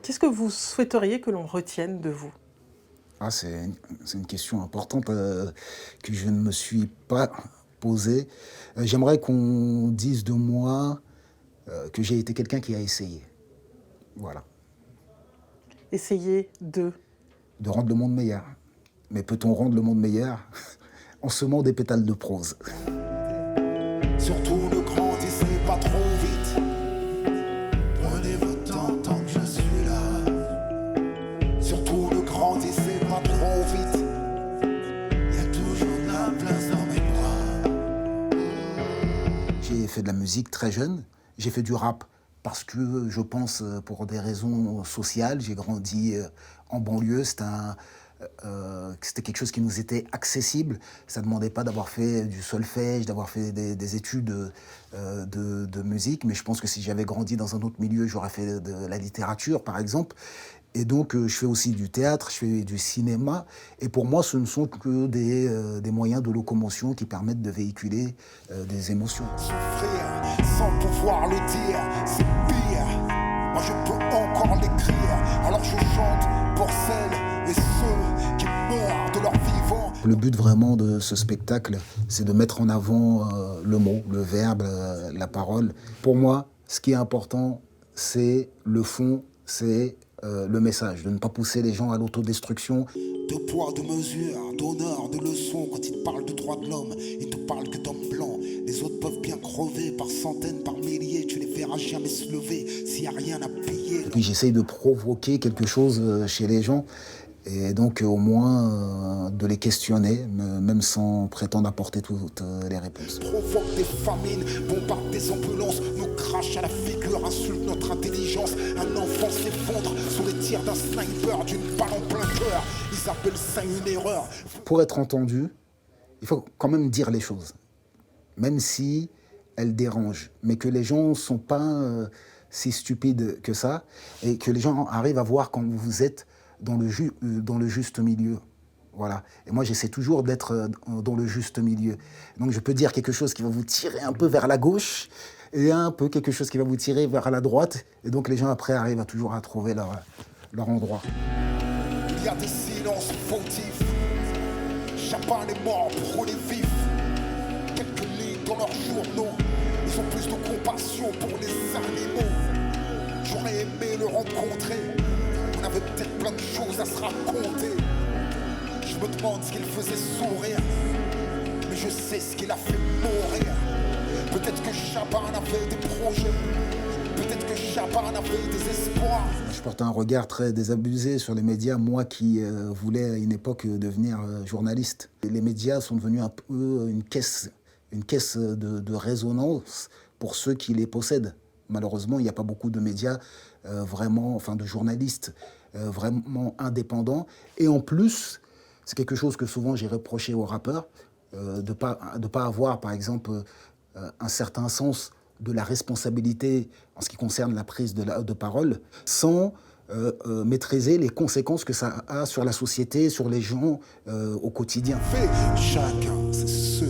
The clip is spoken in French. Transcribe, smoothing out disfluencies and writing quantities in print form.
Qu'est-ce que vous souhaiteriez que l'on retienne de vous? Ah, c'est une question importante, que je ne me suis pas posée. J'aimerais qu'on dise de moi, que j'ai été quelqu'un qui a essayé. Voilà. Essayez de... De rendre le monde meilleur. Mais peut-on rendre le monde meilleur en semant des pétales de prose? Surtout ne grandissez pas trop vite. Prenez votre temps tant que je suis là. Surtout ne grandissez pas trop vite. Il y a toujours de la place dans mes bras. J'ai fait de la musique très jeune. J'ai fait du rap parce que je pense pour des raisons sociales. J'ai grandi en banlieue. C'était quelque chose qui nous était accessible. Ça ne demandait pas d'avoir fait du solfège, d'avoir fait des études de musique. Mais je pense que si j'avais grandi dans un autre milieu, j'aurais fait de la littérature, par exemple. Et donc, je fais aussi du théâtre, je fais du cinéma. Et pour moi, ce ne sont que des moyens de locomotion qui permettent de véhiculer des émotions. Souffrir sans pouvoir le dire, c'est pire. Moi je peux encore l'écrire. Alors je chante pour celles et ceux qui meurent de leur vivant. Le but vraiment de ce spectacle, c'est de mettre en avant le mot, le verbe, la parole. Pour moi, ce qui est important, c'est le fond, c'est le message, de ne pas pousser les gens à l'autodestruction. De poids, de mesure, d'honneur, de leçons. Quand ils te parlent de droits de l'homme, ils te parlent que d'hommes blancs. Les autres peuvent bien crever par centaines, par milliers. Tu les verras jamais se lever s'il n'y a rien à payer. Et puis j'essaye de provoquer quelque chose chez les gens. Et donc au moins de les questionner, même sans prétendre apporter toutes les réponses. Provoque des famines, bombarde des ambulances, nous crache à la figure, insulte notre intelligence. Un enfant s'effondre sous les tirs d'un sniper, d'une balle en plein cœur. Ils appellent ça une erreur. Pour être entendu, il faut quand même dire les choses, même si elles dérangent, mais que les gens ne sont pas si stupides que ça, et que les gens arrivent à voir quand vous êtes dans le juste milieu. Voilà. Et moi, j'essaie toujours d'être dans le juste milieu. Donc, je peux dire quelque chose qui va vous tirer un peu vers la gauche et un peu quelque chose qui va vous tirer vers la droite. Et donc, les gens, après, arrivent toujours à trouver leur endroit. Il y a des silences fautifs. Chacun est mort pour les vifs. Quelques lignes dans leurs journaux. Ils ont plus de compassion pour les animaux. J'aurais aimé le rencontrer. On avait peut-être plein de choses à se raconter. Je me demande ce qu'il faisait sourire, mais je sais ce qu'il a fait mourir. Peut-être que Chaban avait des projets, peut-être que Chaban avait des espoirs. Je porte un regard très désabusé sur les médias, moi qui voulais à une époque devenir journaliste. Les médias sont devenus un peu une caisse de résonance pour ceux qui les possèdent. Malheureusement, il n'y a pas beaucoup de médias de journalistes vraiment indépendants. Et en plus, c'est quelque chose que souvent j'ai reproché aux rappeurs, de pas avoir, par exemple, un certain sens de la responsabilité en ce qui concerne la prise de parole, sans maîtriser les conséquences que ça a sur la société, sur les gens au quotidien. Chacun, c'est ce